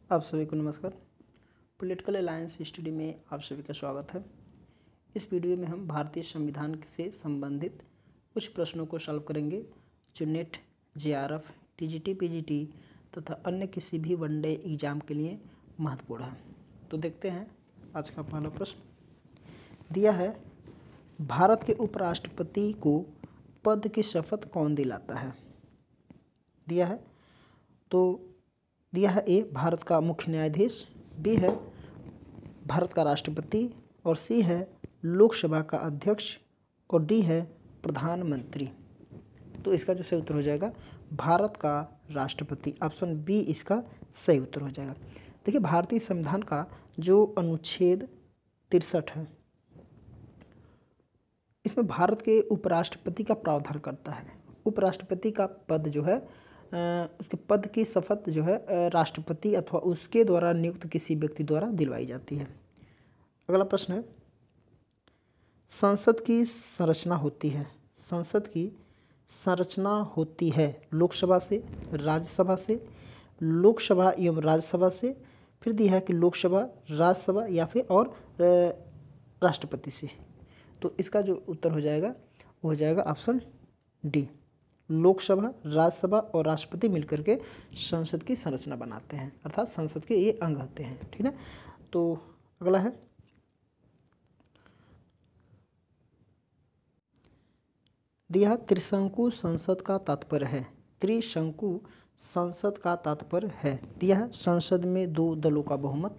आप सभी को नमस्कार। पॉलिटिकल अलायंस स्टडी में आप सभी का स्वागत है। इस वीडियो में हम भारतीय संविधान से संबंधित कुछ प्रश्नों को सॉल्व करेंगे जो नेट, जेआरएफ, टीजीटी, पीजीटी तथा अन्य किसी भी वनडे एग्जाम के लिए महत्वपूर्ण है। तो देखते हैं आज का पहला प्रश्न दिया है, भारत के उपराष्ट्रपति को पद की शपथ कौन दिलाता है? दिया है तो दिया है ए भारत का मुख्य न्यायाधीश, बी है भारत का राष्ट्रपति और सी है लोकसभा का अध्यक्ष और डी है प्रधानमंत्री। तो इसका जो सही उत्तर हो जाएगा भारत का राष्ट्रपति, ऑप्शन बी इसका सही उत्तर हो जाएगा। देखिए, भारतीय संविधान का जो अनुच्छेद 63 है इसमें भारत के उपराष्ट्रपति का प्रावधान करता है। उपराष्ट्रपति का पद जो है उसके पद की शपथ जो है राष्ट्रपति अथवा उसके द्वारा नियुक्त किसी व्यक्ति द्वारा दिलवाई जाती है। अगला प्रश्न है, संसद की संरचना होती है। संसद की संरचना होती है लोकसभा से, राज्यसभा से, लोकसभा एवं राज्यसभा से, फिर दिया है कि लोकसभा, राज्यसभा या फिर और राष्ट्रपति से। तो इसका जो उत्तर हो जाएगा वो हो जाएगा ऑप्शन डी, लोकसभा, राज्यसभा और राष्ट्रपति मिलकर के संसद की संरचना बनाते हैं, अर्थात संसद के ये अंग होते हैं। ठीक है, तो अगला है, दिया त्रिशंकु संसद का तात्पर्य है। त्रिशंकु संसद का तात्पर्य है, दिया है संसद में 2 दलों का बहुमत,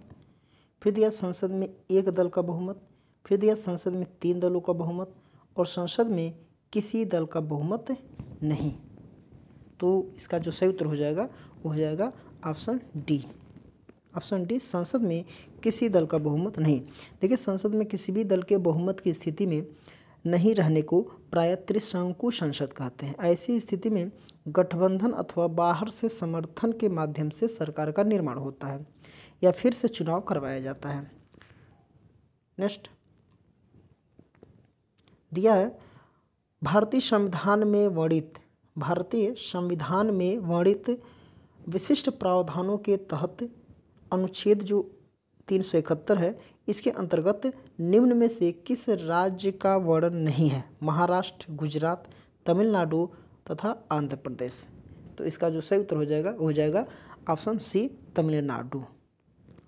फिर दिया संसद में 1 दल का बहुमत, फिर दिया संसद में 3 दलों का बहुमत और संसद में किसी दल का बहुमत नहीं। तो इसका जो सही उत्तर हो जाएगा वो हो जाएगा ऑप्शन डी, ऑप्शन डी, संसद में किसी दल का बहुमत नहीं। देखिए, संसद में किसी भी दल के बहुमत की स्थिति में नहीं रहने को प्रायः त्रिशंकु संसद कहते हैं। ऐसी स्थिति में गठबंधन अथवा बाहर से समर्थन के माध्यम से सरकार का निर्माण होता है या फिर से चुनाव करवाया जाता है। नेक्स्ट दिया है, भारतीय संविधान में वर्णित विशिष्ट प्रावधानों के तहत अनुच्छेद जो 371 है इसके अंतर्गत निम्न में से किस राज्य का वर्णन नहीं है? महाराष्ट्र, गुजरात, तमिलनाडु तथा आंध्र प्रदेश। तो इसका जो सही उत्तर हो जाएगा वो हो जाएगा option C, Tamil Nadu,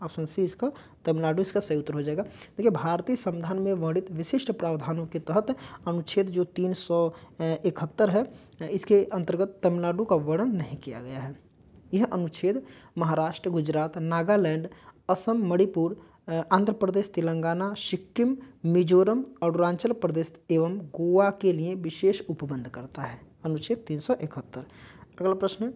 option C इसका तमिलनाडु इसका सही उत्तर हो जाएगा। देखिए, भारतीय संविधान में वर्णित विशिष्ट प्रावधानों के तहत अनुच्छेद जो 371 है इसके अंतर्गत तमिलनाडु का वर्णन नहीं किया गया है। यह अनुच्छेद महाराष्ट्र, गुजरात, नागालैंड, असम, मणिपुर, आंध्र प्रदेश, तेलंगाना, सिक्किम, मिजोरम, अरुणाचल प्रदेश एवं गोवा के लिए विशेष उपबंध करता है, अनुच्छेद 371। अगला प्रश्न है,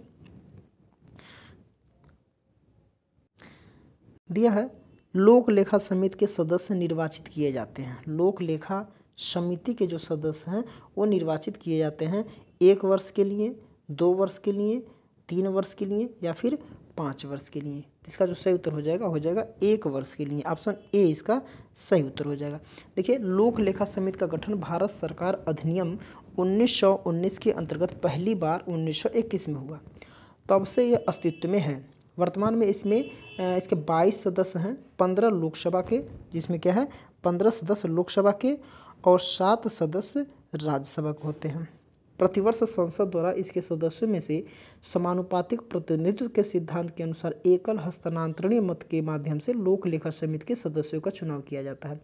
दिया है लोक लेखा समिति के सदस्य निर्वाचित किए जाते हैं। लोक लेखा समिति के जो सदस्य हैं वो निर्वाचित किए जाते हैं 1 वर्ष के लिए, 2 वर्ष के लिए, 3 वर्ष के लिए या फिर 5 वर्ष के लिए। इसका जो सही उत्तर हो जाएगा 1 वर्ष के लिए, ऑप्शन ए इसका सही उत्तर हो जाएगा। देखिए, लोक लेखा समिति का गठन भारत सरकार अधिनियम 1919 के अंतर्गत पहली बार 1921 में हुआ, तब से यह अस्तित्व में है। वर्तमान में इसके 22 सदस्य हैं, 15 लोकसभा के, जिसमें क्या है 15 सदस्य लोकसभा के और 7 सदस्य राज्यसभा के होते हैं। प्रतिवर्ष संसद द्वारा इसके सदस्यों में से समानुपातिक प्रतिनिधित्व के सिद्धांत के अनुसार एकल हस्तांतरणीय मत के माध्यम से लोक लेखा समिति के सदस्यों का चुनाव किया जाता है।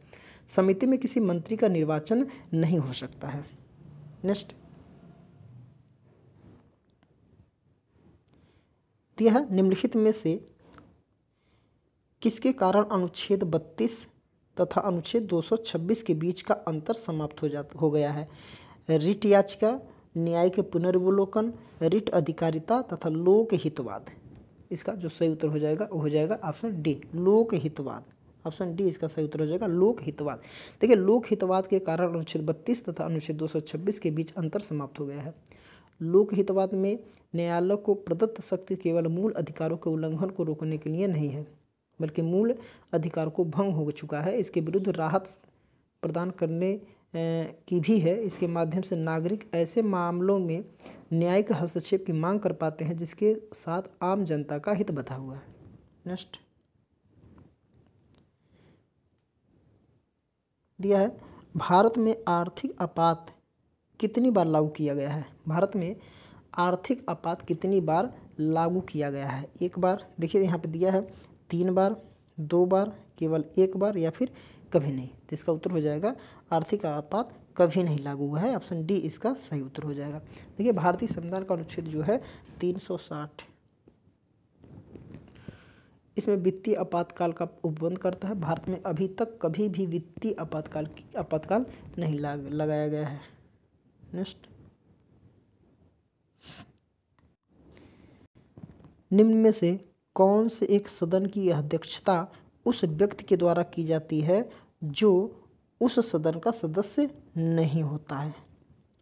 समिति में किसी मंत्री का निर्वाचन नहीं हो सकता है। नेक्स्ट दिया है, निम्नलिखित में से किसके कारण अनुच्छेद 32 तथा अनुच्छेद 226 के बीच का अंतर समाप्त हो गया है? रिट याचिका, न्यायिक पुनर्विलोकन, रिट अधिकारिता तथा लोक हितवाद। इसका जो सही उत्तर हो जाएगा वो हो जाएगा ऑप्शन डी, लोक हितवाद, ऑप्शन डी इसका सही उत्तर हो जाएगा लोक हितवाद। देखिए, लोक हितवाद के कारण अनुच्छेद 32 तथा अनुच्छेद 226 के बीच अंतर समाप्त हो गया है। लोक हितवाद में न्यायालय को प्रदत्त शक्ति केवल मूल अधिकारों के उल्लंघन को रोकने के लिए नहीं है, बल्कि मूल अधिकार को भंग हो चुका है इसके विरुद्ध राहत प्रदान करने की भी है। इसके माध्यम से नागरिक ऐसे मामलों में न्यायिक हस्तक्षेप की मांग कर पाते हैं जिसके साथ आम जनता का हित बंधा हुआ है। नेक्स्ट दिया है, भारत में आर्थिक आपात कितनी बार लागू किया गया है? भारत में आर्थिक आपात कितनी बार लागू किया गया है? एक बार, देखिए यहाँ पे दिया है 3 बार, 2 बार, केवल 1 बार या फिर कभी नहीं। तो इसका उत्तर हो जाएगा आर्थिक आपात कभी नहीं लागू हुआ है, ऑप्शन डी इसका सही उत्तर हो जाएगा। देखिए भारतीय संविधान का अनुच्छेद जो है 360, इसमें वित्तीय आपातकाल का उपबंध करता है। भारत में अभी तक कभी भी वित्तीय आपातकाल नहीं लगाया गया है। नेक्स्ट, निम्न में से कौन से एक सदन की अध्यक्षता उस व्यक्ति के द्वारा की जाती है जो उस सदन का सदस्य नहीं होता है?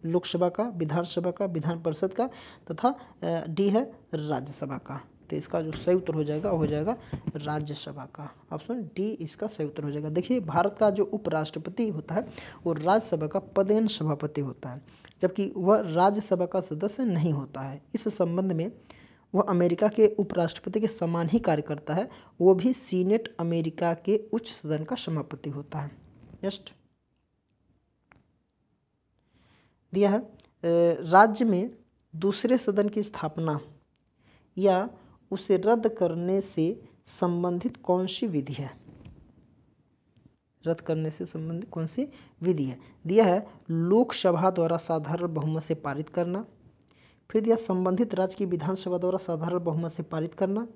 लोकसभा का, विधानसभा का, विधान परिषद का, तथा डी है राज्यसभा का। तो इसका जो सही उत्तर हो जाएगा वो हो जाएगा राज्यसभा का, ऑप्शन डी इसका सही उत्तर हो जाएगा। देखिए भारत का जो उपराष्ट्रपति होता है वो राज्यसभा का पदेन सभापति होता है, जबकि वह राज्यसभा का सदस्य नहीं होता है। इस संबंध में वह अमेरिका के उपराष्ट्रपति के समान ही कार्य करता है, वो भी सीनेट अमेरिका के उच्च सदन का सभापति होता है। नेक्स्ट दिया है, राज्य में दूसरे सदन की स्थापना या उसे रद्द करने से संबंधित कौन सी विधि है? रद्द करने से संबंधित कौन सी विधि है? दिया है लोकसभा द्वारा साधारण बहुमत से पारित करना, फिर दिया संबंधित राज्य की विधानसभा द्वारा साधारण बहुमत से पारित करना,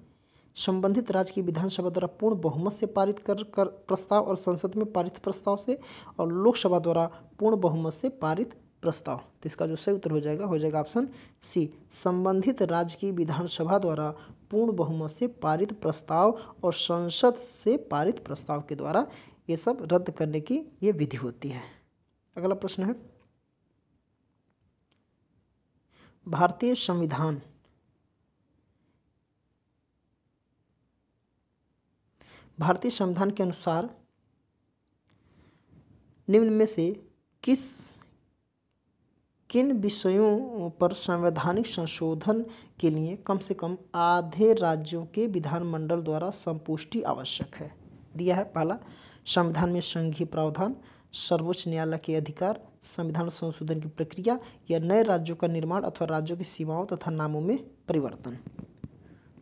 संबंधित राज्य की विधानसभा द्वारा पूर्ण बहुमत से पारित कर प्रस्ताव और संसद में पारित प्रस्ताव से, और लोकसभा द्वारा पूर्ण बहुमत से पारित प्रस्ताव। तो इसका जो सही उत्तर हो जाएगा ऑप्शन सी, संबंधित राज्य की विधानसभा द्वारा पूर्ण बहुमत से पारित प्रस्ताव और संसद से पारित प्रस्ताव के द्वारा ये सब रद्द करने की ये विधि होती है। अगला प्रश्न है, भारतीय संविधान के अनुसार निम्न में से किन विषयों पर संवैधानिक संशोधन के लिए कम से कम आधे राज्यों के विधानमंडल द्वारा संपुष्टि आवश्यक है? दिया है पहला, संविधान में संघीय प्रावधान, सर्वोच्च न्यायालय के अधिकार, संविधान संशोधन की प्रक्रिया, या नए राज्यों का निर्माण अथवा राज्यों की सीमाओं तथा नामों में परिवर्तन।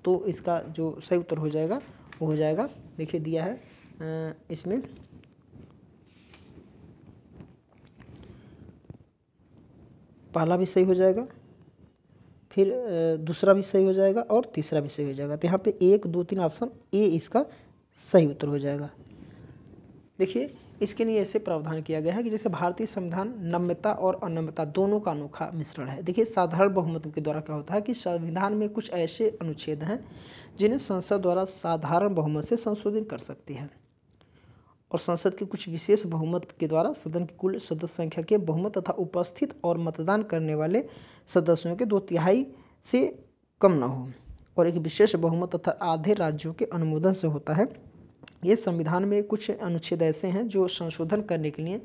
तो इसका जो सही उत्तर हो जाएगा वो हो जाएगा, देखिए दिया है इसमें पहला भी सही हो जाएगा, फिर दूसरा भी सही हो जाएगा और तीसरा भी सही हो जाएगा। तो यहाँ पे 1, 2, 3 ऑप्शन ए इसका सही उत्तर हो जाएगा। देखिए इसके लिए ऐसे प्रावधान किया गया है कि जैसे भारतीय संविधान नम्यता और अनम्यता दोनों का अनोखा मिश्रण है। देखिए साधारण बहुमत के द्वारा क्या होता है कि संविधान में कुछ ऐसे अनुच्छेद हैं जिन्हें संसद द्वारा साधारण बहुमत से संशोधित कर सकती है, और संसद के कुछ विशेष बहुमत के द्वारा सदन की कुल सदस्य संख्या के बहुमत तथा उपस्थित और मतदान करने वाले सदस्यों के 2/3 से कम न हो, और एक विशेष बहुमत तथा आधे राज्यों के अनुमोदन से होता है। ये संविधान में कुछ अनुच्छेद ऐसे हैं जो संशोधन करने के लिए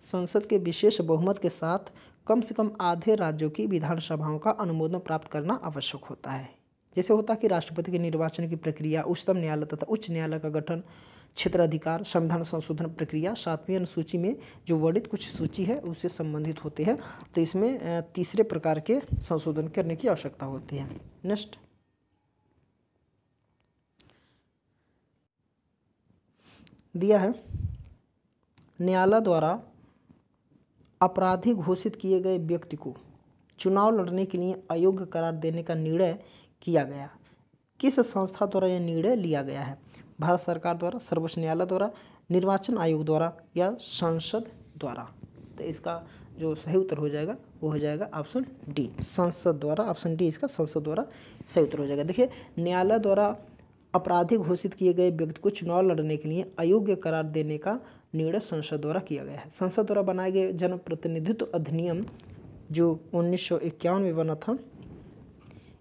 संसद के विशेष बहुमत के साथ कम से कम आधे राज्यों की विधानसभाओं का अनुमोदन प्राप्त करना आवश्यक होता है। जैसे होता है कि राष्ट्रपति के निर्वाचन की प्रक्रिया, उच्चतम न्यायालय तथा उच्च न्यायालय का गठन, क्षेत्राधिकार, संविधान संशोधन प्रक्रिया, 7वीं अनुसूची में जो वर्णित कुछ सूची है उससे संबंधित होते हैं। तो इसमें तीसरे प्रकार के संशोधन करने की आवश्यकता होती है। नेक्स्ट दिया है, न्यायालय द्वारा अपराधी घोषित किए गए व्यक्ति को चुनाव लड़ने के लिए अयोग्य करार देने का निर्णय किया गया। किस संस्था द्वारा यह निर्णय लिया गया है? भारत सरकार द्वारा, सर्वोच्च न्यायालय द्वारा, निर्वाचन आयोग द्वारा या संसद द्वारा? तो इसका जो सही उत्तर हो जाएगा वो हो जाएगा ऑप्शन डी, संसद द्वारा। ऑप्शन डी इसका संसद द्वारा सही उत्तर हो जाएगा। देखिए न्यायालय द्वारा अपराधी घोषित किए गए व्यक्ति को चुनाव लड़ने के लिए अयोग्य करार देने का निर्णय संसद द्वारा किया गया है। संसद द्वारा बनाए गए जन प्रतिनिधित्व अधिनियम जो 1951 में बना था,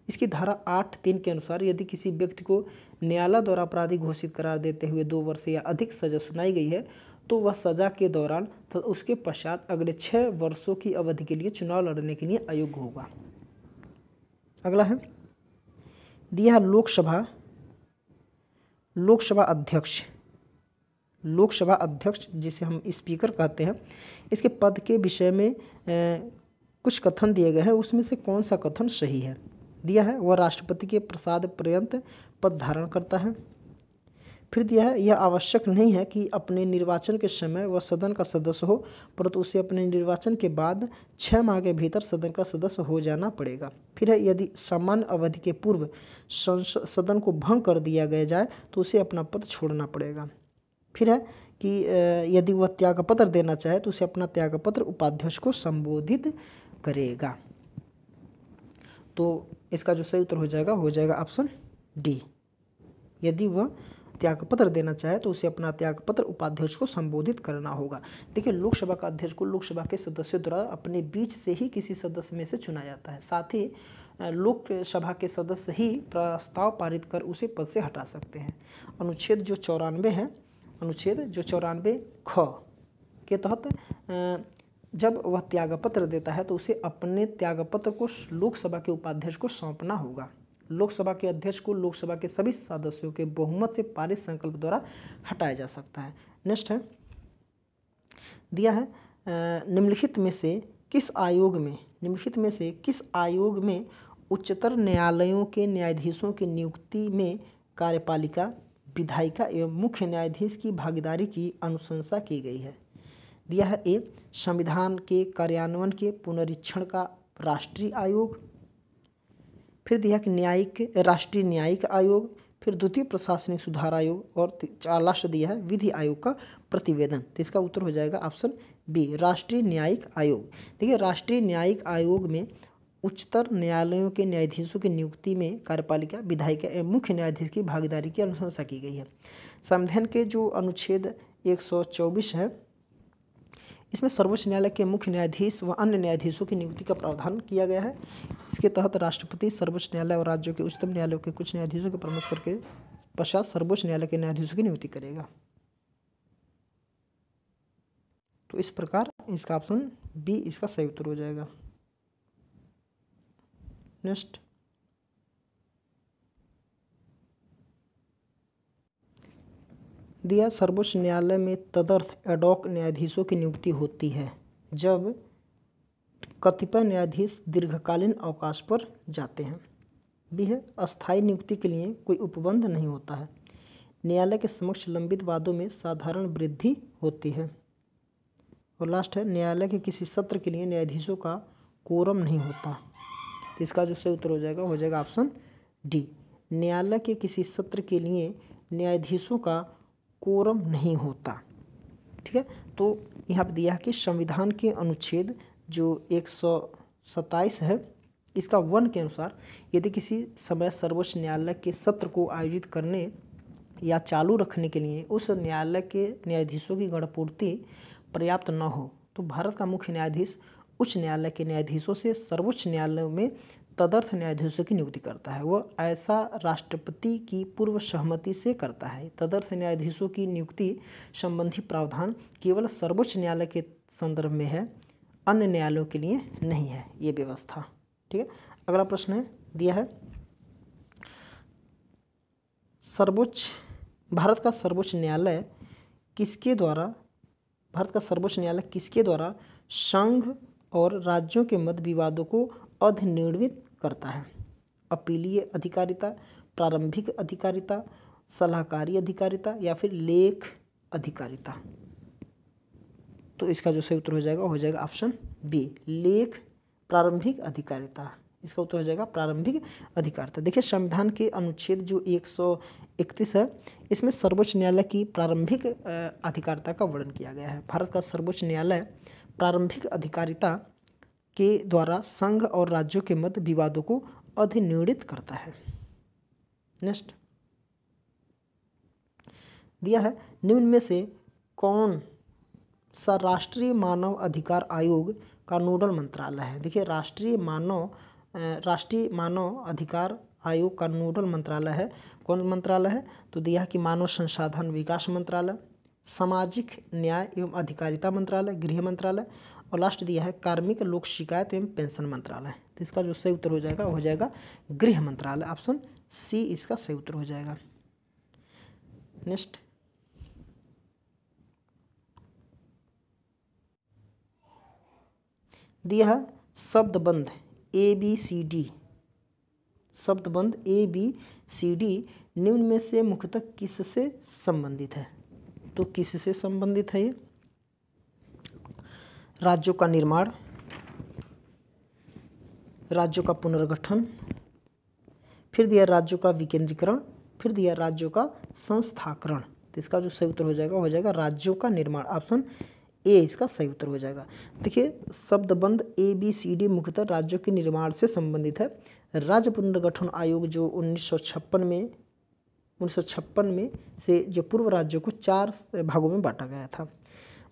इसकी धारा 8(3) के अनुसार यदि किसी व्यक्ति को न्यायालय द्वारा अपराधी घोषित करार देते हुए 2 वर्ष या अधिक सजा सुनाई गई है तो वह सजा के दौरान तथा उसके पश्चात अगले 6 वर्षों की अवधि के लिए चुनाव लड़ने के लिए अयोग्य होगा। अगला है, दिया लोकसभा लोकसभा अध्यक्ष, लोकसभा अध्यक्ष जिसे हम स्पीकर कहते हैं, इसके पद के विषय में कुछ कथन दिए गए हैं, उसमें से कौन सा कथन सही है? दिया है वह राष्ट्रपति के प्रसाद पर्यंत पद धारण करता है। फिर दिया है यह आवश्यक नहीं है कि अपने निर्वाचन के समय वह सदन का सदस्य हो, परंतु उसे अपने निर्वाचन के बाद 6 माह के भीतर सदन का सदस्य हो जाना पड़ेगा। फिर है यदि सामान्य अवधि के पूर्व सदन को भंग कर दिया गया जाए तो उसे अपना पद छोड़ना पड़ेगा। फिर है कि यदि वह त्यागपत्र देना चाहे तो उसे अपना त्यागपत्र उपाध्यक्ष को संबोधित करेगा। तो इसका जो सही उत्तर हो जाएगा ऑप्शन डी। यदि वह त्यागपत्र देना चाहे तो उसे अपना त्यागपत्र उपाध्यक्ष को संबोधित करना होगा। देखिए, लोकसभा का अध्यक्ष को लोकसभा के सदस्यों द्वारा अपने बीच से ही किसी सदस्य में से चुना जाता है। साथ ही लोकसभा के सदस्य ही प्रस्ताव पारित कर उसे पद से हटा सकते हैं। अनुच्छेद जो 94 है, अनुच्छेद जो 94 ख के तहत जब वह त्यागपत्र देता है तो उसे अपने त्यागपत्र को लोकसभा के उपाध्यक्ष को सौंपना होगा। लोकसभा के अध्यक्ष को लोकसभा के सभी सदस्यों के बहुमत से पारित संकल्प द्वारा हटाया जा सकता है। नेक्स्ट है, दिया है निम्नलिखित में से किस आयोग में उच्चतर न्यायालयों के न्यायाधीशों की नियुक्ति में कार्यपालिका, विधायिका एवं मुख्य न्यायाधीश की भागीदारी की अनुशंसा की गई है? दिया है ए संविधान के कार्यान्वयन के पुनरीक्षण का राष्ट्रीय आयोग। फिर दिया कि राष्ट्रीय न्यायिक आयोग, फिर द्वितीय प्रशासनिक सुधार आयोग, और लास्ट दिया है विधि आयोग का प्रतिवेदन। तो इसका उत्तर हो जाएगा ऑप्शन बी, राष्ट्रीय न्यायिक आयोग। देखिए, राष्ट्रीय न्यायिक आयोग में उच्चतर न्यायालयों के न्यायाधीशों की नियुक्ति में कार्यपालिका, विधायिका एवं मुख्य न्यायाधीश की भागीदारी की अनुशंसा की गई है। संविधान के जो अनुच्छेद 124 है, इसमें सर्वोच्च न्यायालय के मुख्य न्यायाधीश व अन्य न्यायाधीशों की नियुक्ति का प्रावधान किया गया है। इसके तहत राष्ट्रपति सर्वोच्च न्यायालय और राज्यों के उच्चतम न्यायालयों के कुछ न्यायाधीशों के परामर्श करके पश्चात सर्वोच्च न्यायालय के न्यायाधीशों की नियुक्ति करेगा। तो इस प्रकार इसका ऑप्शन बी इसका सही उत्तर हो जाएगा। नेक्स्ट, दिया सर्वोच्च न्यायालय में तदर्थ एडॉक न्यायाधीशों की नियुक्ति होती है जब कतिपय न्यायाधीश दीर्घकालीन अवकाश पर जाते हैं। बी है अस्थायी नियुक्ति के लिए कोई उपबंध नहीं होता है। न्यायालय के समक्ष लंबित वादों में साधारण वृद्धि होती है। और लास्ट है न्यायालय के किसी सत्र के लिए न्यायाधीशों का कोरम नहीं होता। तो इसका जो सही उत्तर हो जाएगा ऑप्शन डी, न्यायालय के किसी सत्र के लिए न्यायाधीशों का कोरम नहीं होता। ठीक है, तो यहाँ पर दिया है कि संविधान के अनुच्छेद जो 127 है, इसका 1 के अनुसार यदि किसी समय सर्वोच्च न्यायालय के सत्र को आयोजित करने या चालू रखने के लिए उस न्यायालय के न्यायाधीशों की गणपूर्ति पर्याप्त न हो तो भारत का मुख्य न्यायाधीश उच्च न्यायालय के न्यायाधीशों से सर्वोच्च न्यायालय में तदर्थ न्यायाधीशों की नियुक्ति करता है। वह ऐसा राष्ट्रपति की पूर्व सहमति से करता है। तदर्थ न्यायाधीशों की नियुक्ति संबंधी प्रावधान केवल सर्वोच्च न्यायालय के संदर्भ में है, अन्य न्यायालयों के लिए नहीं है ये व्यवस्था। ठीक है, अगला प्रश्न है, दिया है भारत का सर्वोच्च न्यायालय किसके द्वारा संघ और राज्यों के मध्य विवादों को अधिनिर्णित करता है? अपीलीय अधिकारिता, प्रारंभिक अधिकारिता, सलाहकारी अधिकारिता या फिर लेख अधिकारिता? तो इसका जो सही उत्तर हो जाएगा ऑप्शन बी, प्रारंभिक अधिकारिता। इसका उत्तर हो जाएगा प्रारंभिक अधिकारिता। देखिए, संविधान के अनुच्छेद जो 131 है, इसमें सर्वोच्च न्यायालय की प्रारंभिक अधिकारिता का वर्णन किया गया है। भारत का सर्वोच्च न्यायालय प्रारंभिक अधिकारिता के द्वारा संघ और राज्यों के मध्य विवादों को अधिनिर्णित करता है। नेक्स्ट, दिया है निम्न में से कौन सा राष्ट्रीय मानव अधिकार आयोग का नोडल मंत्रालय है? देखिए, राष्ट्रीय मानव अधिकार आयोग का नोडल मंत्रालय है, कौन मंत्रालय है? तो दिया है कि मानव संसाधन विकास मंत्रालय, सामाजिक न्याय एवं अधिकारिता मंत्रालय, गृह मंत्रालय, और लास्ट दिया है कार्मिक लोक शिकायत एवं पेंशन मंत्रालय। तो इसका जो सही उत्तर हो जाएगा गृह मंत्रालय। ऑप्शन सी इसका सही उत्तर हो जाएगा। नेक्स्ट, दिया है शब्दबंध ABCD। शब्दबंध ABCD निम्न में से मुख्यतः किससे संबंधित है? तो किससे संबंधित है ये? राज्यों का निर्माण, राज्यों का पुनर्गठन, फिर दिया राज्यों का विकेंद्रीकरण, फिर दिया राज्यों का संस्थाकरण। तो इसका जो सही उत्तर हो जाएगा राज्यों का निर्माण। ऑप्शन ए इसका सही उत्तर हो जाएगा। देखिए शब्दबंध ABCD मुख्यतः राज्यों के निर्माण से संबंधित है। राज्य पुनर्गठन आयोग जो 1956 में से जो पूर्व राज्यों को 4 भागों में बांटा गया था।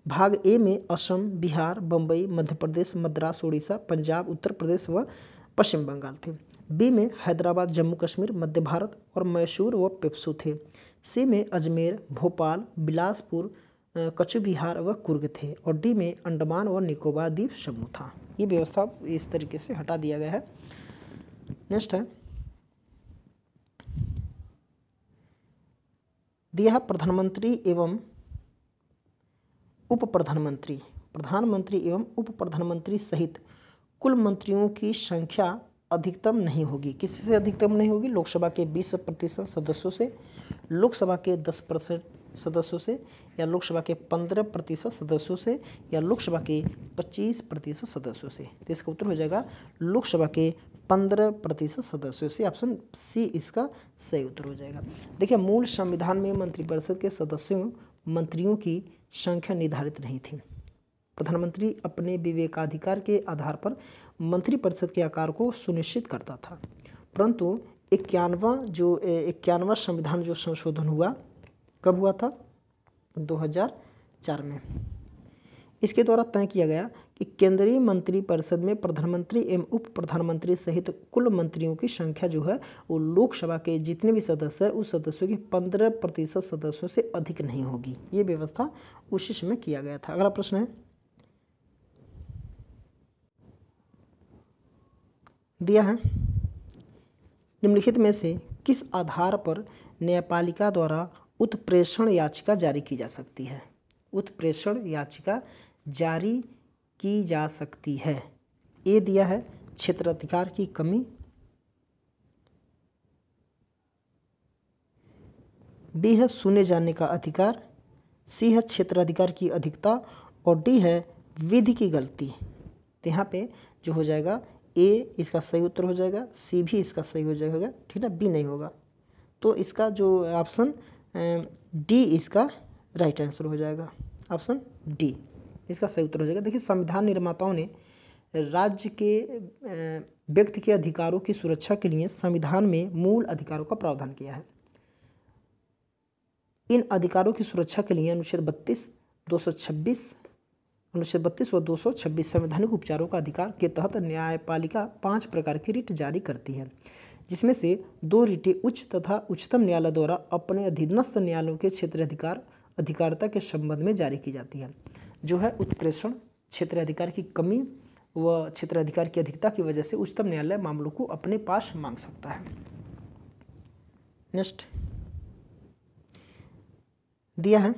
भाग ए में असम, बिहार, बम्बई, मध्य प्रदेश, मद्रास, उड़ीसा, पंजाब, उत्तर प्रदेश व पश्चिम बंगाल थे। बी में हैदराबाद, जम्मू कश्मीर, मध्य भारत और मैसूर व पेप्सू थे। सी में अजमेर, भोपाल, बिलासपुर, कच्छ बिहार व कुर्ग थे। और डी में अंडमान और निकोबार द्वीप समूह था। ये व्यवस्था इस तरीके से हटा दिया गया है। नेक्स्ट है, दिया है प्रधानमंत्री एवं उप प्रधानमंत्री, प्रधानमंत्री एवं उप प्रधानमंत्री सहित कुल मंत्रियों की संख्या अधिकतम नहीं होगी। किससे अधिकतम नहीं होगी? लोकसभा के 20% सदस्यों से, लोकसभा के 10% सदस्यों से, या लोकसभा के 15% सदस्यों से, या लोकसभा के 25% सदस्यों से। तो इसका उत्तर हो जाएगा लोकसभा के 15% सदस्यों से। ऑप्शन सी इसका सही उत्तर हो जाएगा। देखिए मूल संविधान में मंत्रिपरिषद के मंत्रियों की संख्या निर्धारित नहीं थी। प्रधानमंत्री अपने विवेकाधिकार के आधार पर मंत्रिपरिषद के आकार को सुनिश्चित करता था, परंतु 51वां संविधान जो संशोधन हुआ कब हुआ था? 2004 में। इसके द्वारा तय किया गया कि केंद्रीय मंत्रिपरिषद में प्रधानमंत्री एवं उप प्रधानमंत्री सहित कुल मंत्रियों की संख्या जो है वो लोकसभा के जितने भी सदस्य हैं उस सदस्यों के 15% सदस्यों से अधिक नहीं होगी। ये व्यवस्था उसी समय किया गया था। अगला प्रश्न है, दिया है निम्नलिखित में से किस आधार पर न्यायपालिका द्वारा उत्प्रेषण याचिका जारी की जा सकती है? उत्प्रेषण याचिका जारी की जा सकती है। ए दिया है क्षेत्राधिकार की कमी, बी है सुने जाने का अधिकार, सी है क्षेत्राधिकार की अधिकता और डी है विधि की गलती। तो यहाँ पे जो हो जाएगा ए इसका सही उत्तर हो जाएगा, सी भी इसका सही हो जाएगा, ठीक है, बी नहीं होगा। तो इसका जो ऑप्शन डी इसका राइट आंसर हो जाएगा। ऑप्शन डी इसका सही उत्तर हो जाएगा। देखिए संविधान निर्माताओं ने राज्य के व्यक्ति के अधिकारों की सुरक्षा के लिए संविधान में मूल अधिकारों का प्रावधान किया है। इन अधिकारों की सुरक्षा के लिए अनुच्छेद 32, 226 व 226 संवैधानिक उपचारों का अधिकार के तहत न्यायपालिका 5 प्रकार की रिट जारी करती है, जिसमें से 2 रिटें उच्च तथा उच्चतम न्यायालय द्वारा अपने अधीनस्थ न्यायालयों के क्षेत्राधिकारता के संबंध में जारी की जाती है, जो है उत्प्रेषण, क्षेत्राधिकार की कमी व क्षेत्राधिकार की अधिकता की वजह से उच्चतम न्यायालय मामलों को अपने पास मांग सकता है। नेक्स्ट दिया है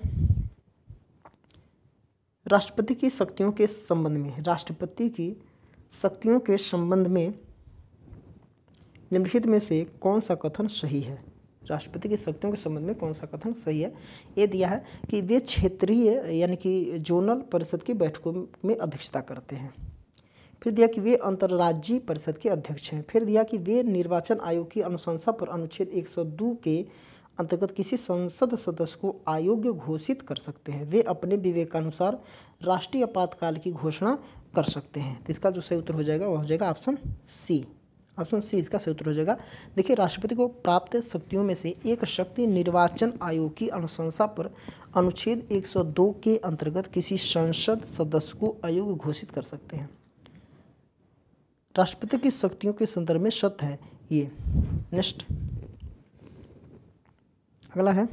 राष्ट्रपति की शक्तियों के संबंध में, राष्ट्रपति की शक्तियों के संबंध में निम्नलिखित में से कौन सा कथन सही है? राष्ट्रपति की शक्तियों के संबंध में कौन सा कथन सही है? ये दिया है कि वे क्षेत्रीय यानी कि जोनल परिषद की बैठकों में अध्यक्षता करते हैं। फिर दिया कि वे अंतर्राज्यीय परिषद के अध्यक्ष हैं। फिर दिया कि वे निर्वाचन आयोग की अनुशंसा पर अनुच्छेद 102 के अंतर्गत किसी संसद सदस्य को अयोग्य घोषित कर सकते हैं। वे अपने विवेकानुसार राष्ट्रीय आपातकाल की घोषणा कर सकते हैं। तो इसका जो सही उत्तर हो जाएगा वह हो जाएगा ऑप्शन सी। ऑप्शन सी इसका सही उत्तर हो जाएगा। देखिए राष्ट्रपति को प्राप्त शक्तियों में से एक शक्ति निर्वाचन आयोग की अनुशंसा पर अनुच्छेद 102 के अंतर्गत किसी संसद सदस्य को अयोग्य घोषित कर सकते हैं। राष्ट्रपति की शक्तियों के संदर्भ में सत्य है ये। नेक्स्ट अगला है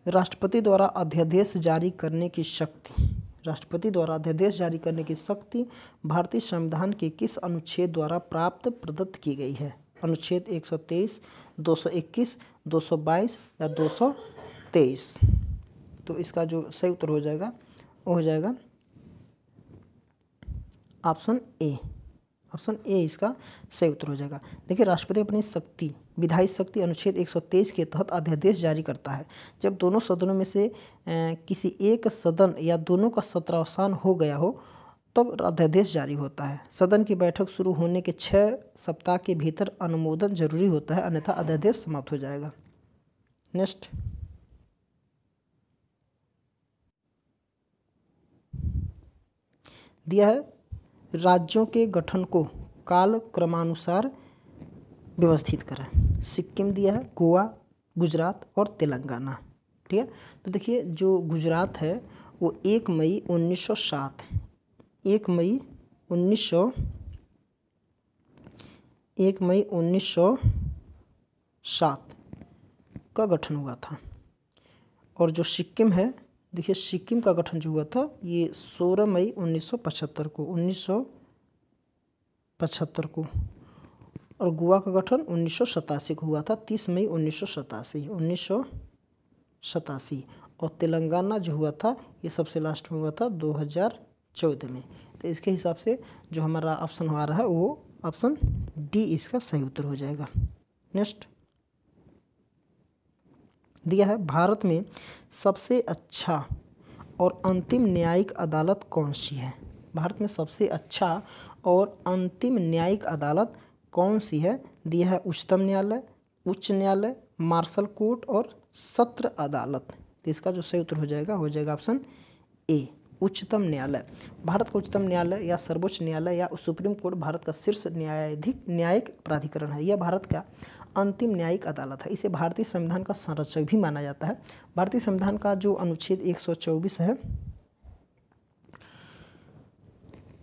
राष्ट्रपति द्वारा अध्यादेश जारी करने की शक्ति। राष्ट्रपति द्वारा अध्यादेश जारी करने की शक्ति भारतीय संविधान के किस अनुच्छेद द्वारा प्रदत्त की गई है? अनुच्छेद 123, 221, 222 या 223। तो इसका जो सही उत्तर हो जाएगा वो हो जाएगा ऑप्शन ए। ऑप्शन ए इसका सही उत्तर हो जाएगा। देखिए, राष्ट्रपति अपनी शक्ति, विधायी शक्ति अनुच्छेद 123 के तहत अध्यादेश जारी करता है। जब दोनों सदनों में से किसी एक सदन या दोनों का सत्रावसान हो गया हो तब अध्यादेश जारी होता है। सदन की बैठक शुरू होने के 6 सप्ताह के भीतर अनुमोदन जरूरी होता है, अन्यथा अध्यादेश समाप्त हो जाएगा। नेक्स्ट, दिया है राज्यों के गठन को काल क्रमानुसार व्यवस्थित करें। सिक्किम दिया है, गोवा, गुजरात और तेलंगाना। ठीक है, तो देखिए जो गुजरात है वो 1 मई 1907 1 मई 1907 का गठन हुआ था। और जो सिक्किम है, देखिए सिक्किम का गठन जो हुआ था ये 16 मई 1975 को। और गोवा का गठन 1987 को हुआ था, 30 मई 1987। और तेलंगाना जो हुआ था ये सबसे लास्ट में हुआ था 2014 में। तो इसके हिसाब से जो हमारा ऑप्शन आ रहा है वो ऑप्शन डी इसका सही उत्तर हो जाएगा। नेक्स्ट, दिया है भारत में सबसे अच्छा और अंतिम न्यायिक अदालत कौन सी है। भारत में सबसे अच्छा और अंतिम न्यायिक अदालत कौन सी है। दिया है उच्चतम न्यायालय, उच्च न्यायालय, मार्शल कोर्ट और सत्र अदालत। तो इसका जो सही उत्तर हो जाएगा ऑप्शन ए, उच्चतम न्यायालय। भारत का उच्चतम न्यायालय या सर्वोच्च न्यायालय या सुप्रीम कोर्ट भारत का शीर्ष न्यायिक प्राधिकरण है। यह भारत का अंतिम न्यायिक अदालत है। इसे भारतीय संविधान का संरक्षक भी माना जाता है। भारतीय संविधान का जो अनुच्छेद 124 है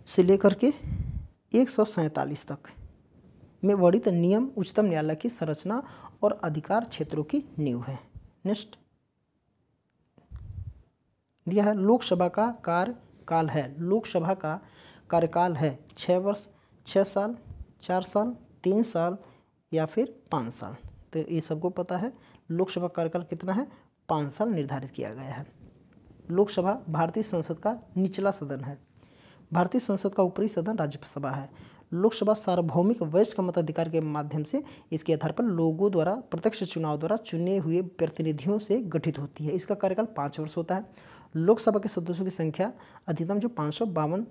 से लेकर के 147 तक में वर्णित नियम उच्चतम न्यायालय की संरचना और अधिकार क्षेत्रों की नींव है। नेक्स्ट, दिया है लोकसभा का कार्यकाल है। लोकसभा का कार्यकाल है 6 वर्ष, 6 साल, 4 साल, 3 साल या फिर 5 साल। तो ये सबको पता है लोकसभा कार्यकाल कितना है, 5 साल निर्धारित किया गया है। लोकसभा भारतीय संसद का निचला सदन है। भारतीय संसद का ऊपरी सदन राज्यसभा है। लोकसभा सार्वभौमिक वयस्क मताधिकार के माध्यम से इसके आधार पर लोगों द्वारा प्रत्यक्ष चुनाव द्वारा चुने हुए प्रतिनिधियों से गठित होती है। इसका कार्यकाल 5 वर्ष होता है। लोकसभा के सदस्यों की संख्या अधिकतम जो 552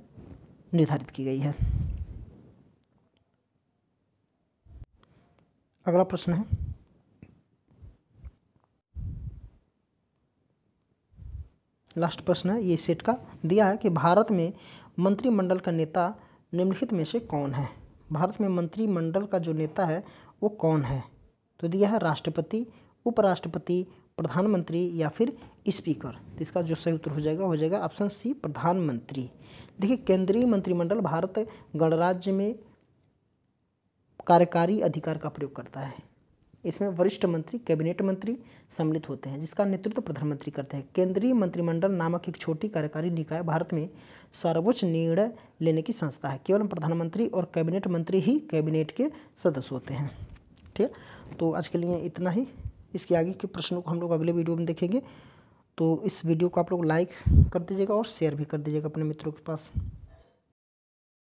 निर्धारित की गई है। अगला प्रश्न है, लास्ट प्रश्न है ये सेट का। दिया है कि भारत में मंत्रिमंडल का नेता निम्नलिखित में से कौन है। भारत में मंत्रिमंडल का जो नेता है वो कौन है। तो दिया है राष्ट्रपति, उपराष्ट्रपति, प्रधानमंत्री या फिर स्पीकर। तो इसका जो सही उत्तर हो जाएगा ऑप्शन सी, प्रधानमंत्री। देखिए, केंद्रीय मंत्रिमंडल भारत गणराज्य में कार्यकारी अधिकार का प्रयोग करता है। इसमें वरिष्ठ मंत्री, कैबिनेट मंत्री सम्मिलित होते हैं जिसका नेतृत्व प्रधानमंत्री करते हैं। केंद्रीय मंत्रिमंडल नामक एक छोटी कार्यकारी निकाय भारत में सर्वोच्च निर्णय लेने की संस्था है। केवल प्रधानमंत्री और कैबिनेट मंत्री ही कैबिनेट के सदस्य होते हैं। ठीक है, तो आज के लिए इतना ही। इसके आगे के प्रश्नों को हम लोग अगले वीडियो में देखेंगे। तो इस वीडियो को आप लोग लाइक कर दीजिएगा और शेयर भी कर दीजिएगा अपने मित्रों के पास।